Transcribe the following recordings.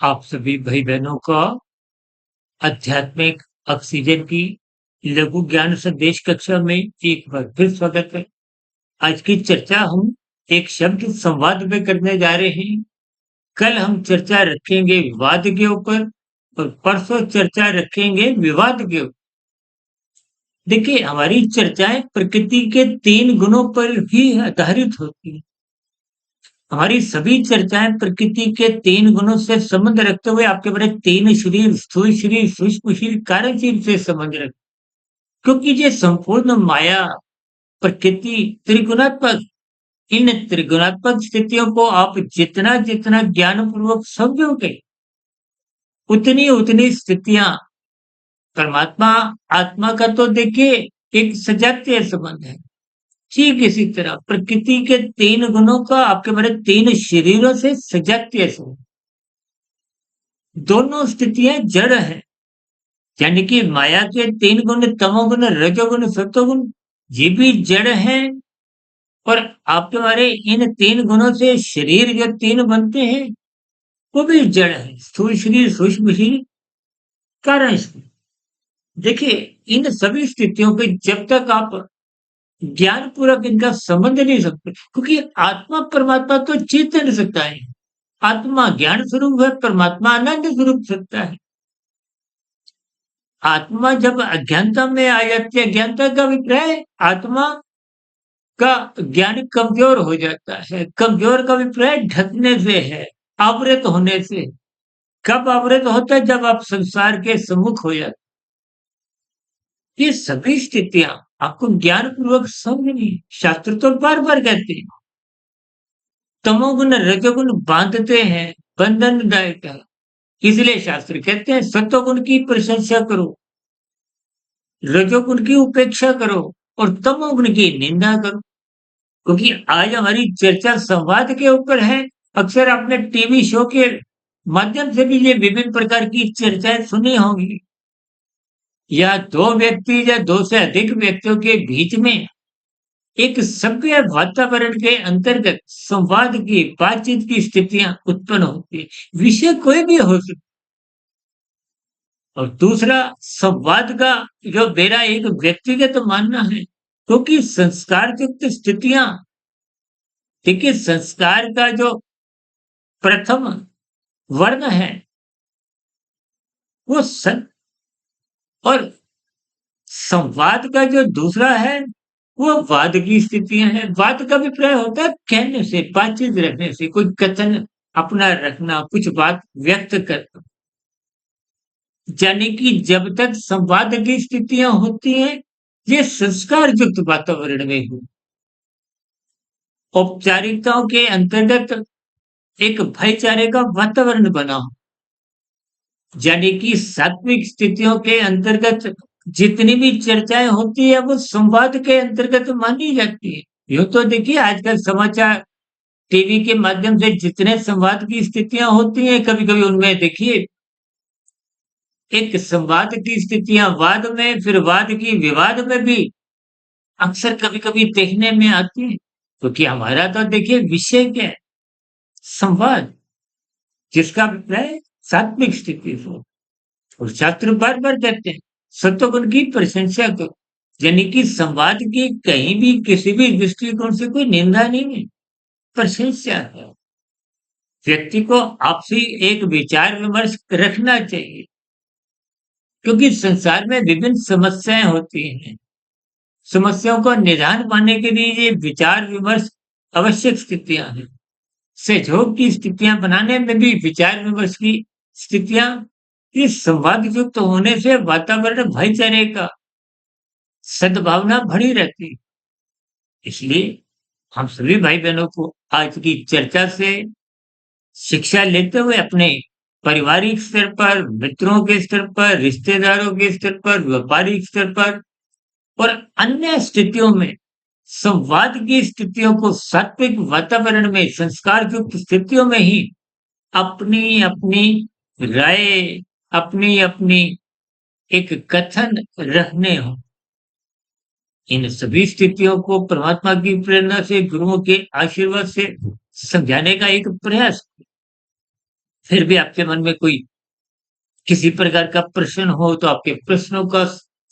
आप सभी भाई बहनों का आध्यात्मिक ऑक्सीजन की लघु ज्ञान संदेश कक्षा में एक बार फिर स्वागत है। आज की चर्चा हम एक शब्द संवाद में करने जा रहे हैं। कल हम चर्चा रखेंगे विवाद के ऊपर और परसों चर्चा रखेंगे विवाद के ऊपर। देखिए, हमारी चर्चाएं प्रकृति के 3 गुणों पर ही आधारित होती हैं। हमारी सभी चर्चाएं प्रकृति के 3 गुणों से संबंध रखते हुए आपके बड़े 3 शरीर, स्थूल शरीर, सूक्ष्म शरीर, कारण शरीर से संबंध रखते, क्योंकि ये संपूर्ण माया, प्रकृति त्रिगुणात्मक, इन त्रिगुणात्मक स्थितियों को आप जितना-जितना ज्ञानपूर्वक समझोगे, उतनी-उतनी स्थितियाँ परमात्मा, आत्मा का तो देखिए एक सजातीय संबंध है। ठीक इसी तरह प्रकृति के 3 गुणों का आपके बड़े 3 शरीरों से सजातीय संबंध। दोनों स्थितियाँ जड़ हैं, यानी कि माया के 3 गुण तमोगुण, रजोगुण, सत्वगुण ये भी जड़ हैं और आपके हमारे इन 3 गुणों से शरीर जो 3 बनते हैं, वो भी जड़ है। स्थूल शरीर, सूक्ष्म शरीर, कारण शरीर। देखिए, इन सभी स्थितियों पे जब तक आप ज्ञानपूर्वक इनका संबंध नहीं सकते, क्योंकि आत्मा परमात्मा तो चेत नहीं सकता है। आत्मा ज्ञान स्वरूप है, परमात्मा आनंद स्वरूप सकता है। आत्मा जब अज्ञानता में आ जाती है, अज्ञानता का अभिप्राय आत्मा का ज्ञान कमजोर हो जाता है। कमजोर का अभिप्राय ढकने से है, आवृत होने से। कब आवृत होता है? जब आप संसार के सम्मुख हो जाते। ये सभी स्थितियां आपको ज्ञान पूर्वक समझनी है। शास्त्र तो बार बार कहते हैं, तमोगुण रजोगुण बांधते हैं, बंधनदायक है। इसलिए शास्त्र कहते हैं सत्वगुण की प्रशंसा करो, रजोगुण की उपेक्षा करो और तमोगुण की निंदा करो। क्योंकि आज हमारी चर्चा संवाद के ऊपर है। अक्सर आपने टीवी शो के माध्यम से भी ये विभिन्न प्रकार की चर्चाएं सुनी होंगी। या 2 व्यक्ति या 2 से अधिक व्यक्तियों के बीच में एक सभ्य वातावरण के अंतर्गत संवाद की, बातचीत की स्थितियां उत्पन्न होती है। विषय कोई भी हो सकता। और दूसरा, संवाद का जो मेरा एक व्यक्तिगत मानना है, क्योंकि संस्कार युक्त स्थितियां, देखिए संस्कार का जो प्रथम वर्ण है वो सत, और संवाद का जो दूसरा है वो वाद की स्थितियां हैं। वाद का अभिप्राय होता है कहने से, बातचीत रखने से, कोई कथन अपना रखना, कुछ बात व्यक्त करना। यानी कि जब तक संवाद की स्थितियां होती हैं, ये संस्कार युक्त वातावरण में हो। औपचारिकताओं के अंतर्गत एक भाईचारे का वातावरण बना हो। यानी कि सात्विक स्थितियों के अंतर्गत जितनी भी चर्चाएं होती है वो संवाद के अंतर्गत मानी जाती है। यूं तो देखिए आजकल समाचार टीवी के माध्यम से जितने संवाद की स्थितियां होती हैं, कभी कभी उनमें देखिए एक संवाद की स्थितियां वाद में, फिर वाद की विवाद में भी अक्सर कभी कभी देखने में आती है। क्योंकि हमारा तो देखिए विषय क्या है? संवाद, जिसका अभिप्राय सात्विक स्थिति हो। और शास्त्र बार बार कहते हैं सत्वगुण की प्रशंसा करो, यानी कि संवाद की कहीं भी किसी भी दृष्टिकोण से कोई निंदा नहीं है, प्रशंसा है। व्यक्ति को आपसी एक विचार विमर्श रखना चाहिए, क्योंकि संसार में विभिन्न समस्याएं होती हैं। समस्याओं का निदान पाने के लिए ये विचार विमर्श आवश्यक स्थितियां हैं। सहयोग की स्थितियां बनाने में भी विचार विमर्श की स्थितियां, ये संवाद युक्त होने से वातावरण भाईचारे का, सद्भावना बढ़ी रहती है। इसलिए हम सभी भाई बहनों को आज की चर्चा से शिक्षा लेते हुए अपने पारिवारिक स्तर पर, मित्रों के स्तर पर, रिश्तेदारों के स्तर पर, व्यापारिक स्तर पर और अन्य स्थितियों में संवाद की स्थितियों को सात्विक वातावरण में, संस्कार युक्त स्थितियों में ही अपनी अपनी राय, अपनी अपनी एक कथन रखने हो। इन सभी स्थितियों को परमात्मा की प्रेरणा से, गुरुओं के आशीर्वाद से समझाने का एक प्रयास। फिर भी आपके मन में कोई किसी प्रकार का प्रश्न हो तो आपके प्रश्नों का,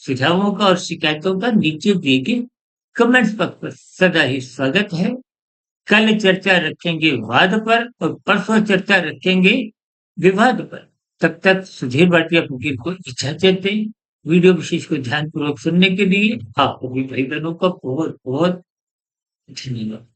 सुझावों का और शिकायतों का नीचे दिए गए कमेंट्स बॉक्स पर सदा ही स्वागत है। कल चर्चा रखेंगे वाद पर और परसों चर्चा रखेंगे विवाद पर। तब तक सुधीर भाटिया फकीर को इजाजत दें। वीडियो विशेष को ध्यानपूर्वक सुनने के लिए आप सभी भाई बहनों का बहुत बहुत धन्यवाद।